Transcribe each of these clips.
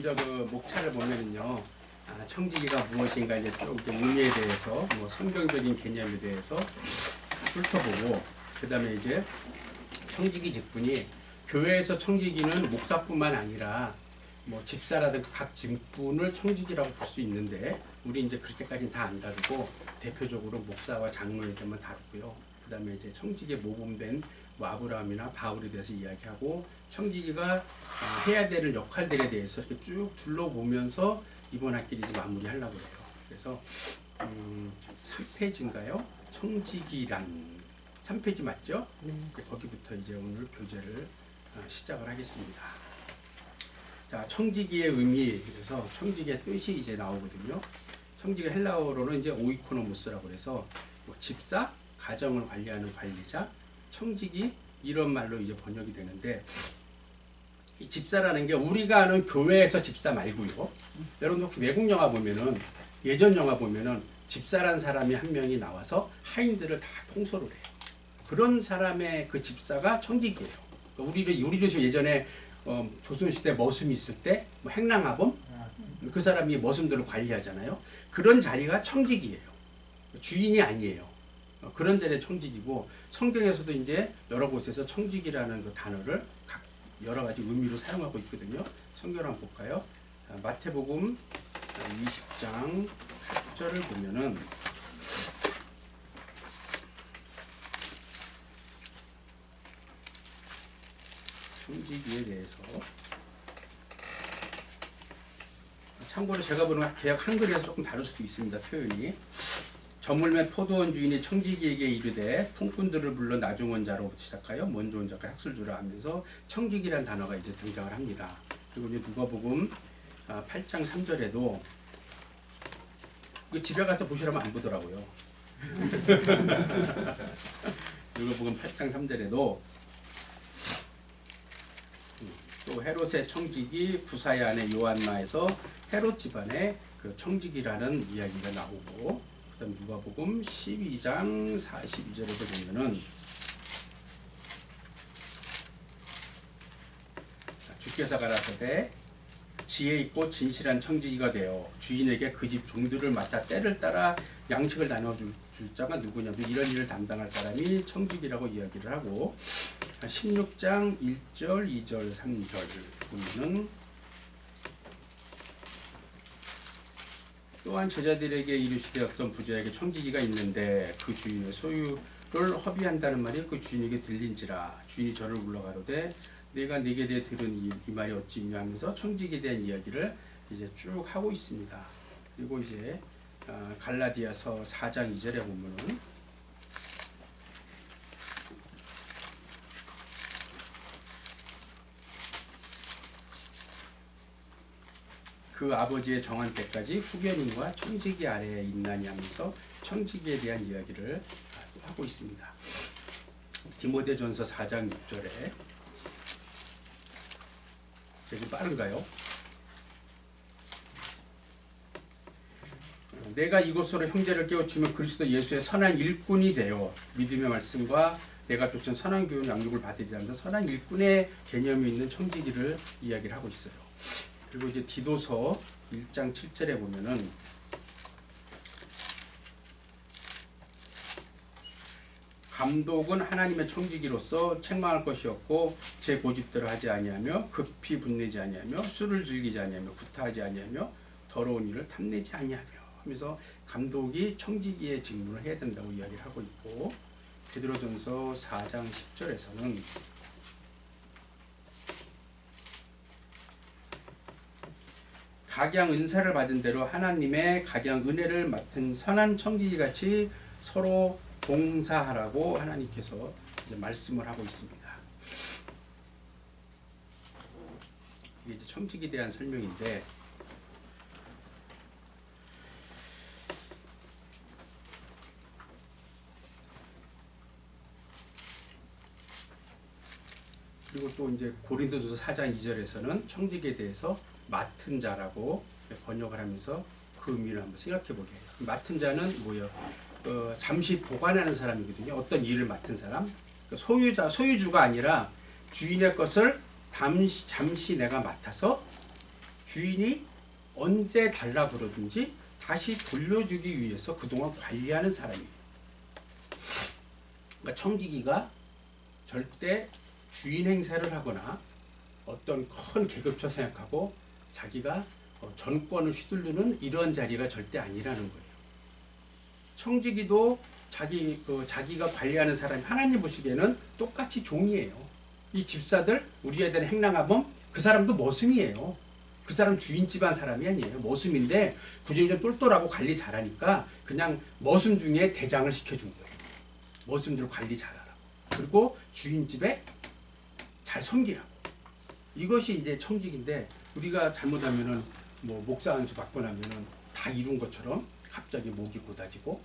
먼저 그 목차를 보면은요, 청지기가 무엇인가 이제 쭉 의미에 대해서, 뭐 성경적인 개념에 대해서 훑어보고, 그 다음에 이제 청지기 직분이 교회에서 청지기는 목사뿐만 아니라 뭐 집사라든가 각 직분을 청지기라고 볼 수 있는데, 우리 이제 그렇게까지는 다 안 다루고 대표적으로 목사와 장로에 대해서 다루고요. 그 다음에 이제 청지기에 모범된 뭐 아브라함이나 바울에 대해서 이야기하고, 청지기가 해야 되는 역할들에 대해서 이렇게 쭉 둘러보면서 이번 학기를 이제 마무리하려고 해요. 그래서 3페이지인가요? 청지기란 3페이지 맞죠? 거기부터 이제 오늘 교재를 시작을 하겠습니다. 자, 청지기의 의미, 그래서 청지기의 뜻이 이제 나오거든요. 청지기 헬라어로는 이제 오이코노무스라고 해서 뭐 집사, 가정을 관리하는 관리자, 청지기 이런 말로 이제 번역이 되는데, 이 집사라는 게 우리가 아는 교회에서 집사 말고요. 여러분 혹시 외국 영화 보면은, 예전 영화 보면은 집사란 사람이 한 명이 나와서 하인들을 다 통솔을 해요. 그런 사람의 그 집사가 청지기예요. 우리도 지금 예전에 조선시대 머슴이 있을 때 뭐 행랑하범 그 사람이 머슴들을 관리하잖아요. 그런 자리가 청지기예요. 주인이 아니에요. 그런 자리에 청지기고, 성경에서도 이제 여러 곳에서 청지기라는 그 단어를 여러 가지 의미로 사용하고 있거든요. 성경을 한번 볼까요? 마태복음 20장 8절을 보면은 청지기에 대해서, 참고로 제가 보는 개역 한글에서 조금 다를 수도 있습니다. 표현이. 저물매 포도원 주인이 청지기에게 이르되 품꾼들을 불러 나중온 자로부터 시작하여 먼저 온 자까지 학술 주라 하면서 청지기라는 단어가 이제 등장을 합니다. 그리고 이제 누가복음 8장 3절에도 집에 가서 보시라면 안 보더라고요. 누가복음 8장 3절에도 또 헤롯의 청지기 부사의 아내 요한나에서 헤롯 집안의 그 청지기라는 이야기가 나오고, 그 다음 누가복음 12장 42절에도 보면은 주께서 가라사대 지혜 있고 진실한 청지기가 되어 주인에게 그 집 종들을 맡아 때를 따라 양식을 나눠줄 자가 누구냐면 이런 일을 담당할 사람이 청지기라고 이야기를 하고, 16장 1절, 2절, 3절 보면은 또한 제자들에게 이르시되 어떤 부자에게 청지기가 있는데 그 주인의 소유를 허비한다는 말이 그 주인에게 들린지라. 주인이 저를 불러 가로되 내가 네게 대해 들은 이 말이 어찌 있냐 하면서 청지기에 대한 이야기를 이제 쭉 하고 있습니다. 그리고 이제 갈라디아서 4장 2절에 보면은 그 아버지의 정한 때까지 후견인과 청지기 아래에 있나니 하면서 청지기에 대한 이야기를 하고 있습니다. 디모데전서 4장 6절에, 되게 빠른가요? 내가 이곳으로 형제를 깨우치면 그리스도 예수의 선한 일꾼이 되어 믿음의 말씀과 내가 쫓은 선한 교훈 양육을 받으리라면서 선한 일꾼의 개념이 있는 청지기를 이야기를 하고 있어요. 그리고 이제 디도서 1장 7절에 보면은 감독은 하나님의 청지기로서 책망할 것이 없고 제 고집대로 하지 아니하며 급히 분내지 아니하며 술을 즐기지 아니하며 구타하지 아니하며 더러운 일을 탐내지 아니하며 하면서 감독이 청지기의 직무를 해야 된다고 이야기를 하고 있고, 베드로전서 4장 10절에서는 각양 은사를 받은 대로 하나님의 각양 은혜를 맡은 선한 청지기같이 서로 봉사하라고 하나님께서 이제 말씀을 하고 있습니다. 이게 이제 청지기에 대한 설명인데, 그리고 또 이제 고린도전서 4장 2절에서는 청지기에 대해서 맡은 자라고 번역을 하면서 그 의미를 한번 생각해 보게 해요. 맡은 자는 뭐예요? 잠시 보관하는 사람이거든요. 어떤 일을 맡은 사람, 소유주가 아니라 주인의 것을 잠시 내가 맡아서 주인이 언제 달라 그러든지 다시 돌려주기 위해서 그동안 관리하는 사람이에요. 그러니까 청지기가 절대 주인 행세를 하거나 어떤 큰 계급처 생각하고 자기가 전권을 휘두르는 이런 자리가 절대 아니라는 거예요. 청지기도 자기가 관리하는 사람이 하나님 보시기에는 똑같이 종이에요. 이 집사들 우리 애들 행랑하면 그 사람도 머슴이에요. 그 사람 주인 집안 사람이 아니에요. 머슴인데 구준이 좀 똘똘하고 관리 잘하니까 그냥 머슴 중에 대장을 시켜준 거예요. 머슴들 관리 잘하라고. 그리고 주인 집에 잘 섬기라고. 이것이 이제 청직인데 우리가 잘못하면은 뭐 목사 안수 받고 나면은 다 이룬 것처럼 갑자기 목이 곧아지고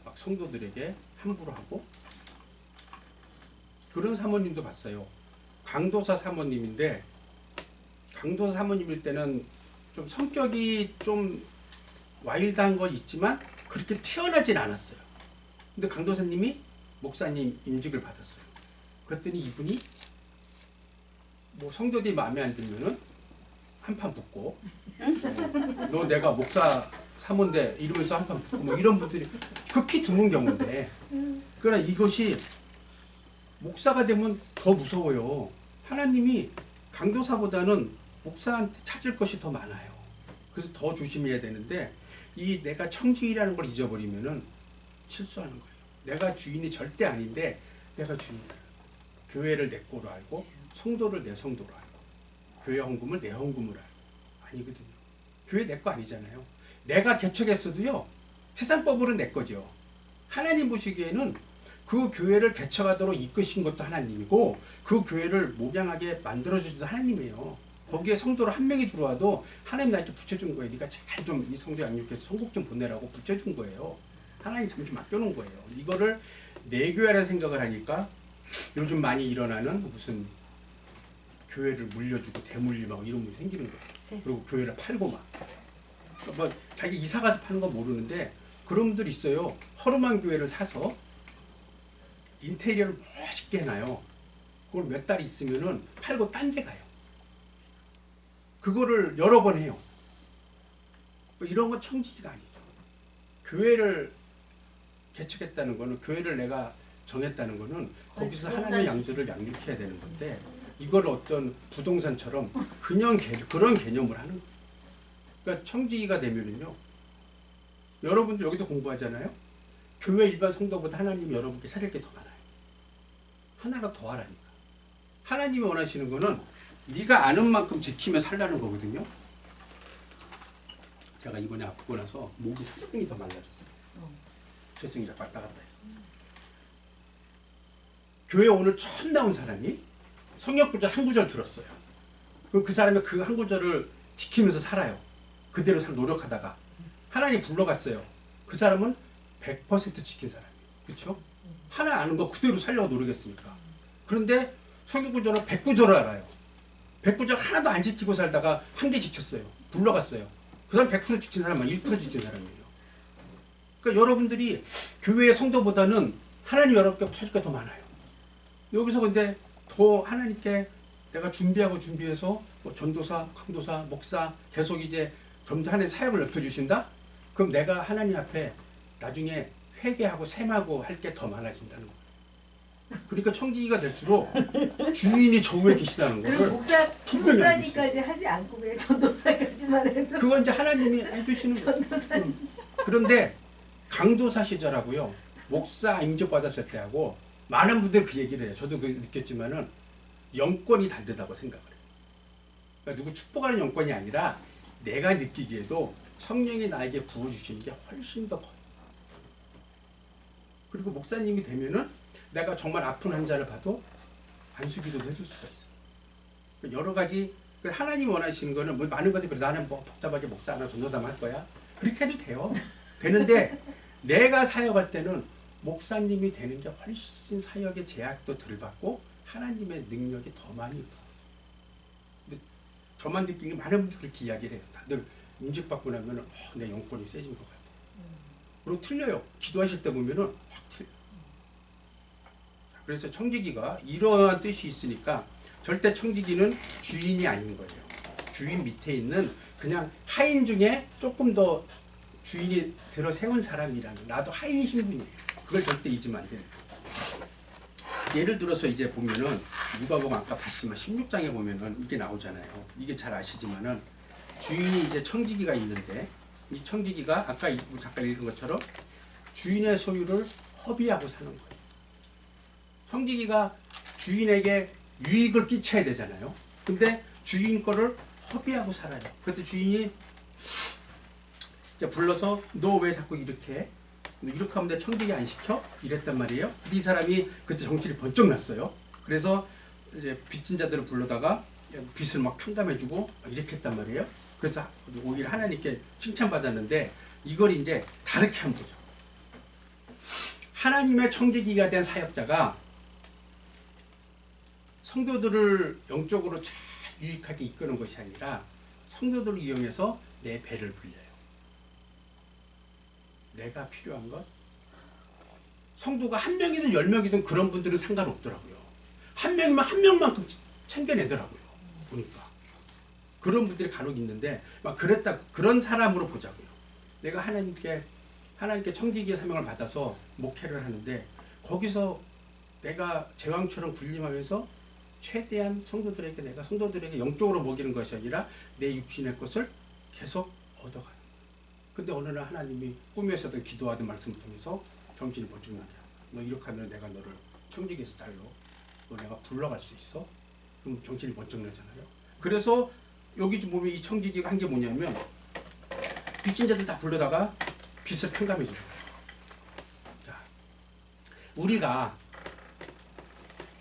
막 성도들에게 함부로 하고 그런 사모님도 봤어요. 강도사 사모님인데 강도사 사모님일 때는 좀 성격이 좀 와일드한 건 있지만 그렇게 튀어나진 않았어요. 근데 강도사님이 목사님 임직을 받았어요. 그랬더니 이분이 뭐 성도들이 마음에 안 들면은 한판 붙고 너 내가 목사 사모인데 이러면서 한판 붙고 뭐 이런 분들이 극히 드문 경우인데 그러나 이것이 목사가 되면 더 무서워요. 하나님이 강도사보다는 목사한테 찾을 것이 더 많아요. 그래서 더 조심해야 되는데 이 내가 청지기라는 걸 잊어버리면은 실수하는 거예요. 내가 주인이 절대 아닌데 내가 주인이다. 교회를 내 거로 알고 성도를 내 성도로 알고 교회 헌금을 내 헌금으로 알고 아니거든요. 교회 내 거 아니잖아요. 내가 개척했어도요. 세상법으로 내 거죠. 하나님 보시기에는 그 교회를 개척하도록 이끄신 것도 하나님이고 그 교회를 목양하게 만들어주신 하나님이에요. 거기에 성도로 한 명이 들어와도 하나님 나한테 붙여준 거예요. 네가 잘 좀 이 성도 양육해서 선곡 좀 보내라고 붙여준 거예요. 하나님 잠시 맡겨놓은 거예요. 이거를 내 교회라 생각을 하니까 요즘 많이 일어나는 무슨 교회를 물려주고 대물림하고 이런 분이 생기는 거예요. 그리고 교회를 팔고 막 뭐 자기 이사 가서 파는 건 모르는데 그런 분들 있어요. 허름한 교회를 사서 인테리어를 멋있게 해놔요. 그걸 몇 달 있으면은 팔고 딴 데 가요. 그거를 여러 번 해요. 이런 건 청지기가 아니죠. 교회를 개척했다는 거는 교회를 내가 정했다는 거는 거기서 하나님의 양들을 양육해야 되는 건데 이걸 어떤 부동산처럼 그냥 그런 개념을 하는 거예요. 그러니까 청지기가 되면은요. 여러분들 여기서 공부하잖아요. 교회 일반 성도보다 하나님이 여러분께 살릴 게 더 많아요. 하나가 더 하라니까. 하나님이 원하시는 거는 네가 아는 만큼 지키며 살라는 거거든요. 제가 이번에 아프고 나서 목이 상당히 더 말라졌어요. 최승이 자꾸 왔다 갔다 해서. 교회 오늘 처음 나온 사람이 성역 구절 한 구절 들었어요. 그럼 그 사람이 그 한 구절을 지키면서 살아요. 그대로 노력하다가 하나님 불러갔어요. 그 사람은 100% 지킨 사람이에요. 그렇죠? 하나 아는 거 그대로 살려고 노력했으니까. 그런데 성역 구절은 100구절을 알아요. 100구절 하나도 안 지키고 살다가 한 개 지켰어요. 불러갔어요. 그 사람 100% 지킨 사람만 1% 지킨 사람이에요. 그러니까 여러분들이 교회의 성도보다는 하나님 여러분께 찾을 게 더 많아요. 여기서 근데 더 하나님께 내가 준비해서 뭐 전도사, 강도사, 목사 계속 이제 점점 하나님 사역을 넓혀주신다? 그럼 내가 하나님 앞에 나중에 회개하고 셈하고 할 게 더 많아진다는 거예요. 그러니까 청지기가 될수록 주인이 저 위에 계시다는 거를 목사님까지 하지 않고 그냥 전도사까지만 해도 그건 이제 하나님이 해주시는 거예요. 그런데 강도사 시절하고요 목사 임직 받았을 때하고 많은 분들이 그 얘기를 해요. 저도 그 느꼈지만은 영권이 다르다고 생각을 해요. 그러니까 누구 축복하는 영권이 아니라 내가 느끼기에도 성령이 나에게 부어주시는 게 훨씬 더 커요. 그리고 목사님이 되면은 내가 정말 아픈 환자를 봐도 안수기도도 해줄 수가 있어요. 여러 가지 하나님이 원하시는 거는 뭐 많은 것들이 나는 뭐 복잡하게 목사 하나 전도사만 할 거야. 그렇게 해도 돼요. 되는데 내가 사역할 때는 목사님이 되는 게 훨씬 사역의 제약도 덜 받고 하나님의 능력이 더 많이 있고. 근데 저만 느낀 게 많은 분들이 그렇게 이야기를 해요. 다들 임직받고 나면 내 영권이 세진 것 같아. 그리고 틀려요. 기도하실 때 보면은 확 틀려. 그래서 청지기가 이러한 뜻이 있으니까 절대 청지기는 주인이 아닌 거예요. 주인 밑에 있는 그냥 하인 중에 조금 더 주인이 들어 세운 사람이라는, 나도 하인 신분이에요. 그걸 절대 잊으면 안 돼요. 예를 들어서 이제 보면은 누가복음 아까 봤지만 16장에 보면은 이게 나오잖아요. 이게 잘 아시지만은 주인이 이제 청지기가 있는데, 이 청지기가 아까 잠깐 읽은 것처럼 주인의 소유를 허비하고 사는 거예요. 청지기가 주인에게 유익을 끼쳐야 되잖아요. 근데 주인 거를 허비하고 살아요. 그때 주인이 이제 불러서 너 왜 자꾸 이렇게 해? 너 이렇게 하면 내 청지기 안 시켜? 이랬단 말이에요. 이 사람이 그때 정신이 번쩍 났어요. 그래서 이제 빚진 자들을 불러다가 빚을 막 탕감해주고 이렇게 했단 말이에요. 그래서 오히려 하나님께 칭찬받았는데, 이걸 이제 다르게 한번 보죠. 하나님의 청지기가 된 사역자가 성도들을 영적으로 잘 유익하게 이끄는 것이 아니라 성도들을 이용해서 내 배를 불려요. 내가 필요한 것. 성도가 한 명이든 10명이든 그런 분들은 상관없더라고요. 한 명이면 한 명만큼 챙겨내더라고요. 보니까. 그런 분들이 간혹 있는데, 막 그런 사람으로 보자고요. 내가 하나님께 청지기의 사명을 받아서 목회를 하는데, 거기서 내가 제왕처럼 군림하면서 최대한 내가 성도들에게 영적으로 먹이는 것이 아니라 내 육신의 것을 계속 얻어가는 거예요. 근데 어느 날 하나님이 꿈에서든 기도하든 말씀을 통해서 정신이 번쩍 나게 하고, 너 이렇게 하면 내가 너를 청지기에서 잘로 너 내가 불러갈 수 있어? 그럼 정신이 번쩍 나잖아요. 그래서 여기 좀 보면 이 청지기가 한 게 뭐냐면, 빚진 자들 다 불러다가 빚을 탕감해 줘요. 자, 우리가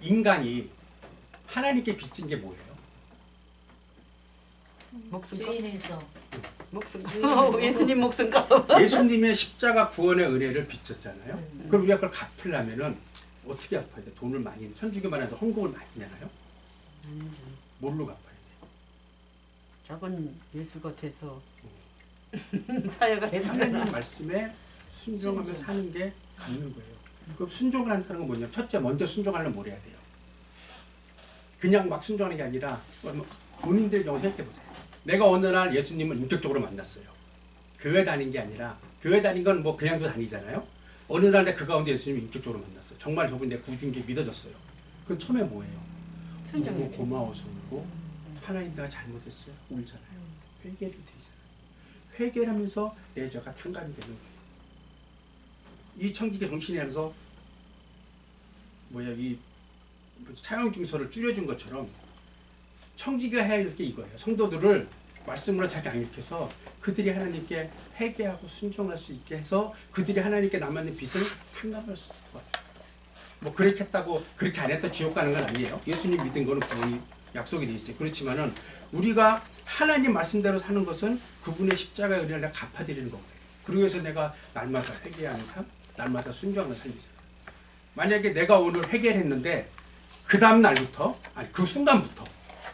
인간이 하나님께 빚진 게 뭐예요? 목숨값. 주인에서 목숨값. 예수님 목숨값. 예수님의 십자가 구원의 은혜를 빚졌잖아요. 그럼 우리가 그걸 갚으려면은 어떻게 갚아야 돼? 돈을 많이, 천주교만 해도 헌금을 많이 내나요? 뭘로 갚아야 돼? 작은 예수 같아서 사역을 해도 하나님 말씀에 순종하며 사는 게 갚는 거예요. 그럼 순종을 한다는 건 뭐냐면, 첫째 먼저 순종하려면 뭘 해야 돼요? 그냥 막 순종하는 게 아니라 본인들의 경우 생각해 보세요. 내가 어느 날 예수님을 인격적으로 만났어요. 교회 다닌 게 아니라, 교회 다닌 건 뭐 그냥도 다니잖아요. 어느 날 내가 그 가운데 예수님을 인격적으로 만났어요. 정말 저분 내 구준 게 믿어졌어요. 그건 처음에 뭐예요? 너무 고마워서 울고, 하나님 내가 잘못했어요. 울잖아요. 회개를 드리잖아요. 회개를 하면서 내 죄가 탕감이 되는 거예요. 이 청지기 정신이 안에서 이 차용증서를 줄여준 것처럼 청지기가 해야 할 게 이거예요. 성도들을 말씀으로 잘 양육해서 그들이 하나님께 회개하고 순종할 수 있게 해서 그들이 하나님께 남아있는 빚을 탕감할 수 있도록. 뭐 그렇게 했다고 그렇게 안 했다 지옥 가는 건 아니에요. 예수님 믿은 거는 구원이 약속이 돼 있어요. 그렇지만은 우리가 하나님 말씀대로 사는 것은 그분의 십자가의 은혜를 내가 갚아드리는 거거든요. 그러기 위해서 내가 날마다 회개하는 삶, 날마다 순종하는 삶이잖아요. 만약에 내가 오늘 회개를 했는데 그 다음 날부터, 아니 그 순간부터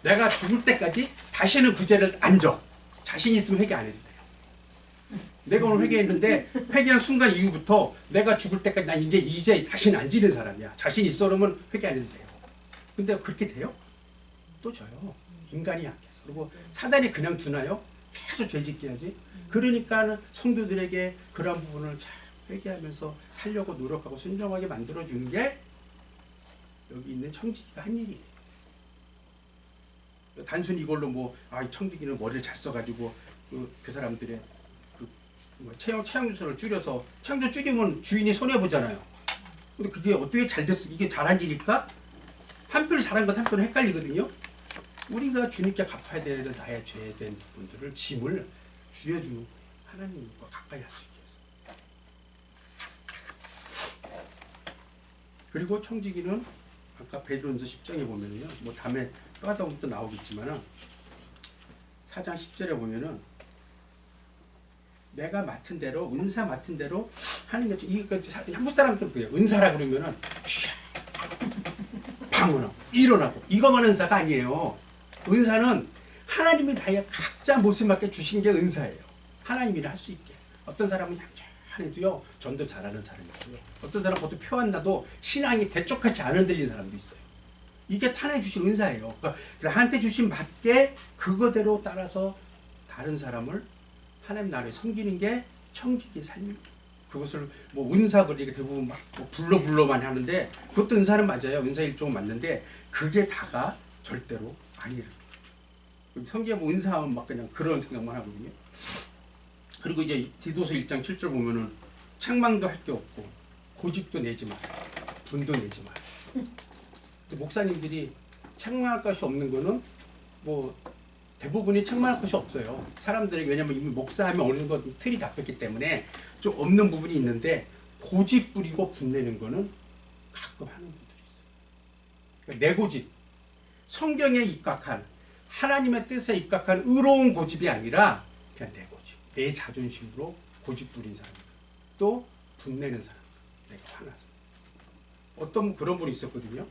내가 죽을 때까지 다시는 그 죄를 안 져. 자신 있으면 회개 안 해도 돼요. 내가 오늘 회개했는데 회개한 순간 이후부터 내가 죽을 때까지 난 이제 다시는 안 지는 사람이야. 자신 있어 그러면 회개 안 해도 돼요. 근데 그렇게 돼요? 또 져요. 인간이 약해서. 그리고 사단이 그냥 두나요? 계속 죄짓게 하지. 그러니까 성도들에게 그런 부분을 잘 회개하면서 살려고 노력하고 순종하게 만들어주는 게 여기 있는 청지기가 한 일이에요. 단순히 이걸로 이 청지기는 머리를 잘 써가지고 그 사람들의 채용주소를 줄여서, 채용주 줄이면 주인이 손해보잖아요. 근데 그게 어떻게 잘 됐어? 이게 잘한 일일까? 한편이 잘한 것 한편은 헷갈리거든요. 우리가 주님께 갚아야 되는 나의 죄에 대한 부분들을, 짐을 줄여주는 거예요. 하나님과 가까이 할 수 있게 해서. 그리고 청지기는 아까 베드로전서 10장에 보면은요, 다음에 또 하다 보면 또 나오겠지만은 4장 10절에 보면은 내가 맡은 대로, 은사 맡은 대로 하는 게, 이거 한국 사람들은 그래요. 은사라 그러면은 방언하고 일어나고 이것만 은사가 아니에요. 은사는 하나님이 나의 각자 모습에 맞게 주신 게 은사예요. 하나님이 할 수 있게. 어떤 사람은 양쪽해도요 전도 잘하는 사람이 있어요. 어떤 사람은 보통 표 안 나도 신앙이 대쪽같이 안 흔들리는 사람도 있어요. 이게 하나님 주신 은사예요. 그러니까 한테 주신 맞게 그거대로 따라서 다른 사람을 하나님 나라에 섬기는 게 청지기의 삶입니다. 그것을 뭐 은사를 이렇게 대부분 막뭐 불러만 하는데 그것도 은사는 맞아요. 은사 일종은 맞는데 그게 다가 절대로 아니에요. 성경에 뭐 은사하면 막 그냥 그런 생각만 하거든요. 그리고 이제 디도서 1장 7절 보면은 책망도 할 게 없고 고집도 내지 마, 분도 내지 마. 목사님들이 책망할 것이 없는 거는 뭐 대부분이 책망할 것이 없어요. 사람들이 왜냐면 이미 목사하면 어느 정도 틀이 잡혔기 때문에 좀 없는 부분이 있는데 고집 부리고 분내는 거는 가끔 하는 분들이 있어요. 그러니까 내 고집, 성경에 입각한 하나님의 뜻에 입각한 의로운 고집이 아니라 그냥 내 고집, 내 자존심으로 고집 부린 사람들, 또 분내는 사람들, 내가 화나서 어떤 그런 분이 있었거든요.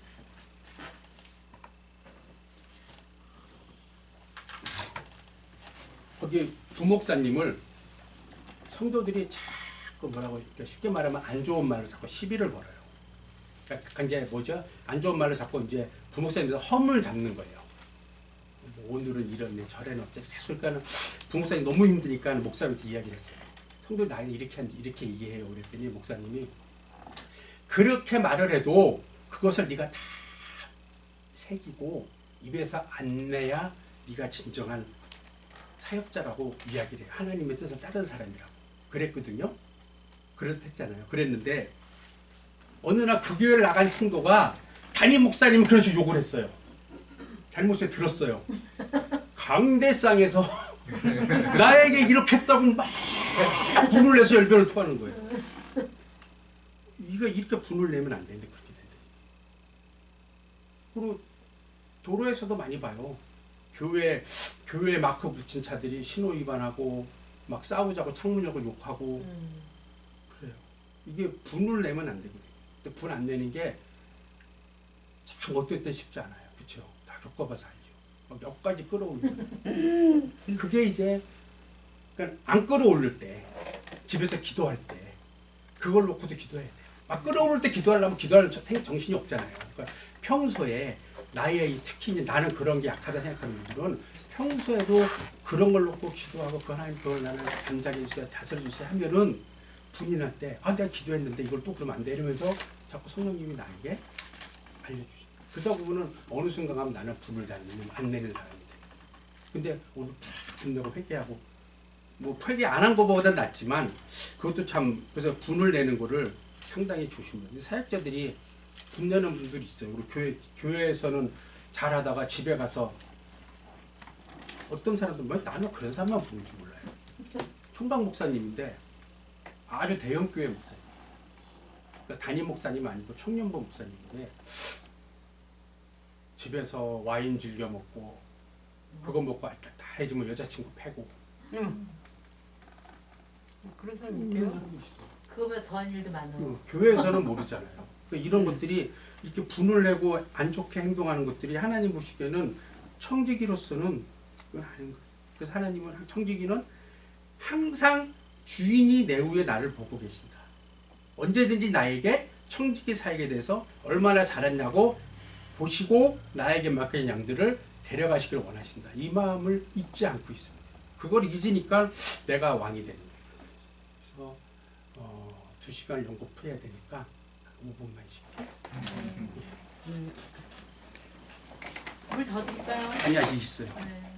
거기 부목사님을 성도들이 자꾸 뭐라고 쉽게 말하면 안 좋은 말로 자꾸 시비를 걸어요. 그러니까 이제 뭐죠? 안 좋은 말로 자꾸 이제 부목사님들 허물 잡는 거예요. 뭐 오늘은 이렇네, 저래는 어째 계속 그러니까 부목사님 너무 힘드니까 목사님한테 이야기를 했어요. 성도 나이 이렇게 한지 이렇게 얘기해요. 그랬더니 목사님이 그렇게 말을 해도 그것을 네가 다 새기고 입에서 안 내야 네가 진정한 사역자라고 이야기를 해요. 하나님의 뜻을 따른 사람이라고 그랬거든요. 그렇댔잖아요. 그랬는데 어느 날 그 교회를 나간 성도가 담임 목사님이 그런 식으로 욕을 했어요. 담임 목사님 들었어요. 강대상에서 나에게 이렇게 했다고 막 분을 내서 열변을 토하는 거예요. 이거 이렇게 분을 내면 안 되는데 그렇게 된다. 그리고 도로에서도 많이 봐요. 교회 마크 붙인 차들이 신호 위반하고 막 싸우자고 창문 열고 욕하고 그래요. 이게 분을 내면 안 되거든요. 근데 분 안 내는 게 참 어떨 때 쉽지 않아요. 그렇죠? 다 겪어봐서 알죠. 막 몇 가지 끌어올리잖아요. 그게 이제 그러니까 안 끌어올릴 때 집에서 기도할 때 그걸 놓고도 기도해야 돼요. 막 끌어올릴 때 기도하려면 기도할 정신이 없잖아요. 그러니까 평소에 나의 특히 나는 그런 게 약하다 생각하는 분들은 평소에도 그런 걸 놓고 기도하고 그 하나님 그걸 나는 잠자게 해주세요, 다스려 주세요 하면은 분이 날 때 아 내가 기도했는데 이걸 또 그러면 안 돼 이러면서 자꾸 성령님이 나에게 알려주시죠. 그러다 보면은 어느 순간 가면 나는 분을 잘 내면 안 내는 사람이 돼요. 근데 오늘 탁 분내고 회개하고 뭐 회개 안 한 것보다 낫지만 그것도 참 그래서 분을 내는 거를 상당히 조심해요. 근데 사역자들이 분내는 분들이 있어요. 우리 교회에서는 잘하다가 집에 가서 어떤 사람들 뭐 나는 그런 사람만 보는 줄 몰라요. 총각 목사님인데 아주 대형 교회 목사님. 그러니까 담임 목사님 아니고 청년부 목사님인데 집에서 와인 즐겨 먹고 그거 먹고 다 해주면 여자친구 패고. 그런 사람이 있대요. 그거보다 더한 일도 많아. 교회에서는 모르잖아요. 그러니까 이런 것들이 이렇게 분을 내고 안 좋게 행동하는 것들이 하나님 보시기에는 청지기로서는 그건 아닌 거예요. 그래서 하나님은 청지기는 항상 주인이 내 후에 나를 보고 계신다. 언제든지 나에게 청지기 사역에 대해서 얼마나 잘했냐고 보시고 나에게 맡긴 양들을 데려가시길 원하신다. 이 마음을 잊지 않고 있습니다. 그걸 잊으니까 내가 왕이 되는 거예요. 그래서 2시간을 연구해야 되니까 5분만 쉴게요. 물 더 드릴까요? 아니 아직 있어요. 네.